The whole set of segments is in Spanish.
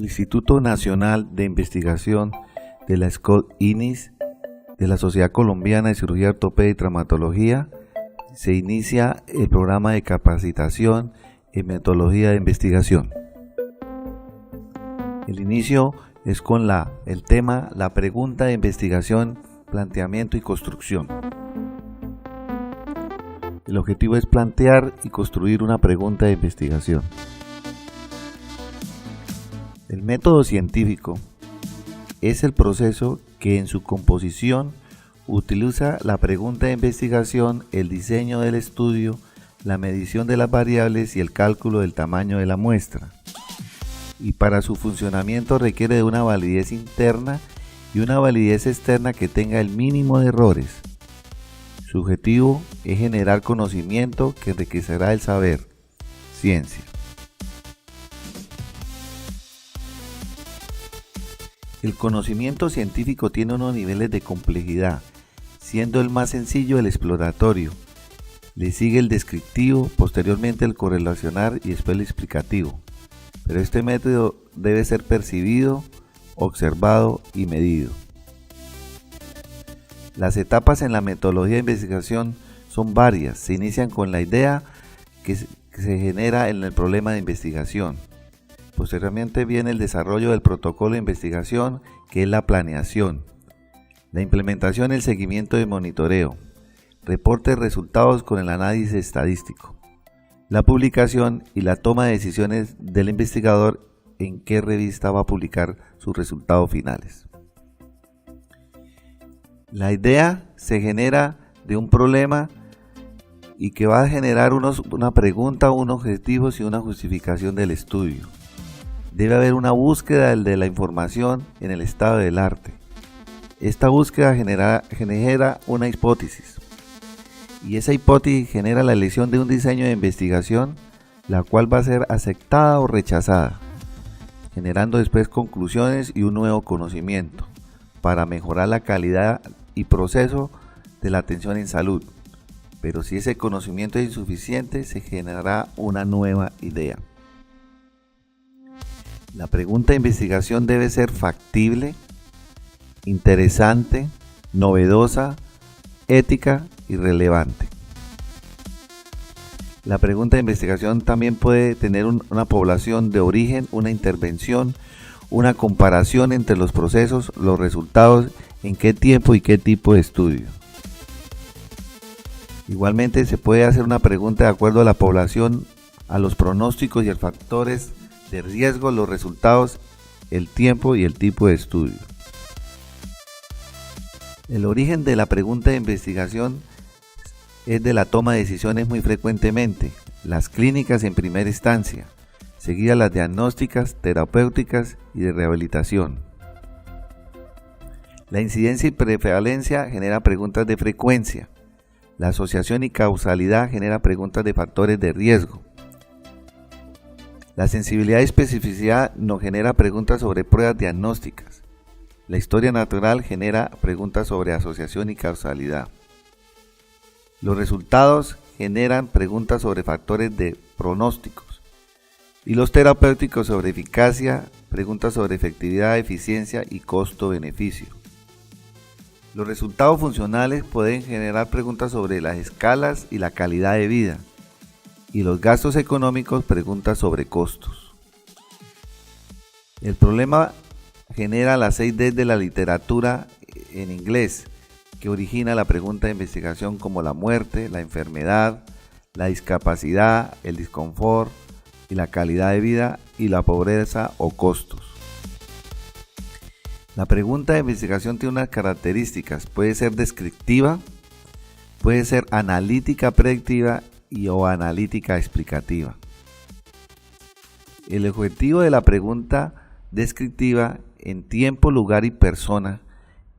El Instituto Nacional de Investigación de la SCOT-INIS de la Sociedad Colombiana de Cirugía Ortopedia y Traumatología se inicia el programa de capacitación en metodología de investigación. El inicio es con el tema la pregunta de investigación, planteamiento y construcción. El objetivo es plantear y construir una pregunta de investigación. El método científico es el proceso que en su composición utiliza la pregunta de investigación, el diseño del estudio, la medición de las variables y el cálculo del tamaño de la muestra. Y para su funcionamiento requiere de una validez interna y una validez externa que tenga el mínimo de errores. Su objetivo es generar conocimiento que enriquecerá el saber, ciencia. El conocimiento científico tiene unos niveles de complejidad, siendo el más sencillo el exploratorio. Le sigue el descriptivo, posteriormente el correlacionar y después el explicativo. Pero este método debe ser percibido, observado y medido. Las etapas en la metodología de investigación son varias. Se inician con la idea que se genera en el problema de investigación. Posteriormente viene el desarrollo del protocolo de investigación, que es la planeación, la implementación, el seguimiento y monitoreo, reporte de resultados con el análisis estadístico, la publicación y la toma de decisiones del investigador en qué revista va a publicar sus resultados finales. La idea se genera de un problema y que va a generar una pregunta, unos objetivos y una justificación del estudio. Debe haber una búsqueda de la información en el estado del arte. Esta búsqueda genera una hipótesis. Y esa hipótesis genera la elección de un diseño de investigación, la cual va a ser aceptada o rechazada, generando después conclusiones y un nuevo conocimiento para mejorar la calidad y proceso de la atención en salud. Pero si ese conocimiento es insuficiente, se generará una nueva idea. La pregunta de investigación debe ser factible, interesante, novedosa, ética y relevante. La pregunta de investigación también puede tener una población de origen, una intervención, una comparación entre los procesos, los resultados, en qué tiempo y qué tipo de estudio. Igualmente se puede hacer una pregunta de acuerdo a la población, a los pronósticos y a los factores de riesgo, los resultados, el tiempo y el tipo de estudio. El origen de la pregunta de investigación es de la toma de decisiones muy frecuentemente, las clínicas en primera instancia, seguidas las diagnósticas, terapéuticas y de rehabilitación. La incidencia y prevalencia genera preguntas de frecuencia. La asociación y causalidad genera preguntas de factores de riesgo. La sensibilidad y especificidad nos genera preguntas sobre pruebas diagnósticas. La historia natural genera preguntas sobre asociación y causalidad. Los resultados generan preguntas sobre factores de pronósticos. Y los terapéuticos sobre eficacia, preguntas sobre efectividad, eficiencia y costo-beneficio. Los resultados funcionales pueden generar preguntas sobre las escalas y la calidad de vida. Y los gastos económicos, preguntas sobre costos. El problema genera las 6D de la literatura en inglés, que origina la pregunta de investigación como la muerte, la enfermedad, la discapacidad, el disconfort y la calidad de vida y la pobreza o costos. La pregunta de investigación tiene unas características, puede ser descriptiva, puede ser analítica predictiva o analítica explicativa. El objetivo de la pregunta descriptiva en tiempo, lugar y persona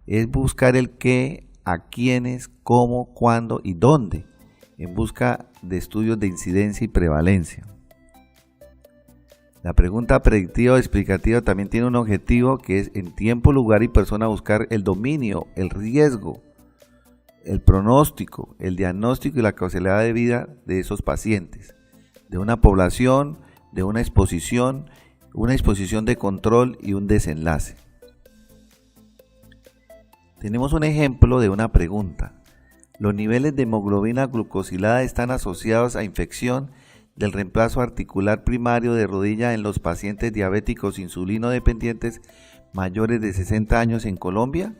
es buscar el qué, a quiénes, cómo, cuándo y dónde, en busca de estudios de incidencia y prevalencia. La pregunta predictiva o explicativa también tiene un objetivo que es en tiempo, lugar y persona buscar el dominio, el riesgo, el pronóstico, el diagnóstico y la causalidad de vida de esos pacientes, de una población, de una exposición una disposición de control y un desenlace. Tenemos un ejemplo de una pregunta. Los niveles de hemoglobina glucosilada están asociados a infección del reemplazo articular primario de rodilla en los pacientes diabéticos insulino dependientes mayores de 60 años en Colombia.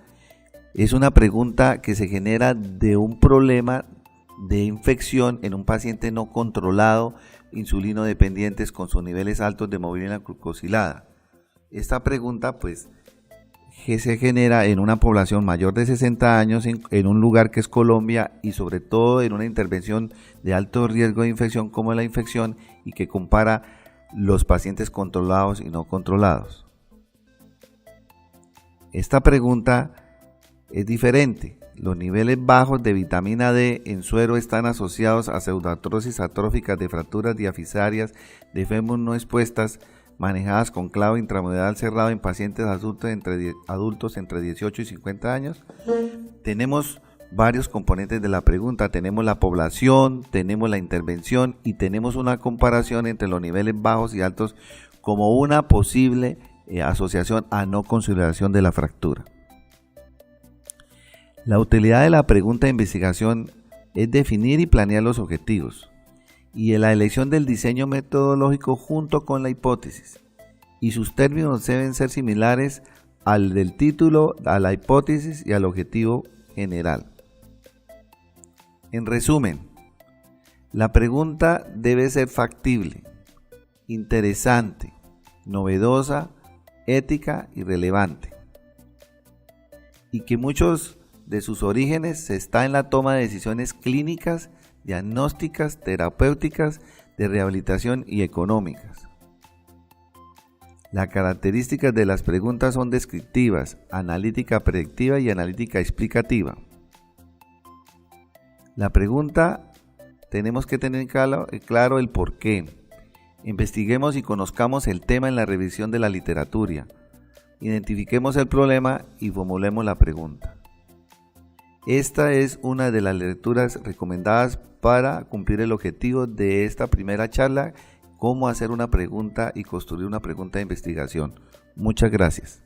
Es una pregunta que se genera de un problema de infección en un paciente no controlado insulino dependientes con sus niveles altos de hemoglobina glucosilada. Esta pregunta que se genera en una población mayor de 60 años en un lugar que es Colombia y sobre todo en una intervención de alto riesgo de infección como la infección y que compara los pacientes controlados y no controlados. Esta pregunta es diferente. Los niveles bajos de vitamina D en suero están asociados a pseudoartrosis atróficas de fracturas diafisarias de fémur no expuestas manejadas con clavo intramural cerrado en pacientes adultos entre 18 y 50 años. Tenemos varios componentes de la pregunta. Tenemos la población, tenemos la intervención y tenemos una comparación entre los niveles bajos y altos como una posible asociación a no consideración de la fractura. La utilidad de la pregunta de investigación es definir y planear los objetivos y la elección del diseño metodológico junto con la hipótesis, y sus términos deben ser similares al del título, a la hipótesis y al objetivo general. En resumen, la pregunta debe ser factible, interesante, novedosa, ética y relevante, y que muchos de sus orígenes está en la toma de decisiones clínicas, diagnósticas, terapéuticas, de rehabilitación y económicas. Las características de las preguntas son descriptivas, analítica predictiva y analítica explicativa. La pregunta tenemos que tener claro el por qué. Investiguemos y conozcamos el tema en la revisión de la literatura. Identifiquemos el problema y formulemos la pregunta. Esta es una de las lecturas recomendadas para cumplir el objetivo de esta primera charla, cómo hacer una pregunta y construir una pregunta de investigación. Muchas gracias.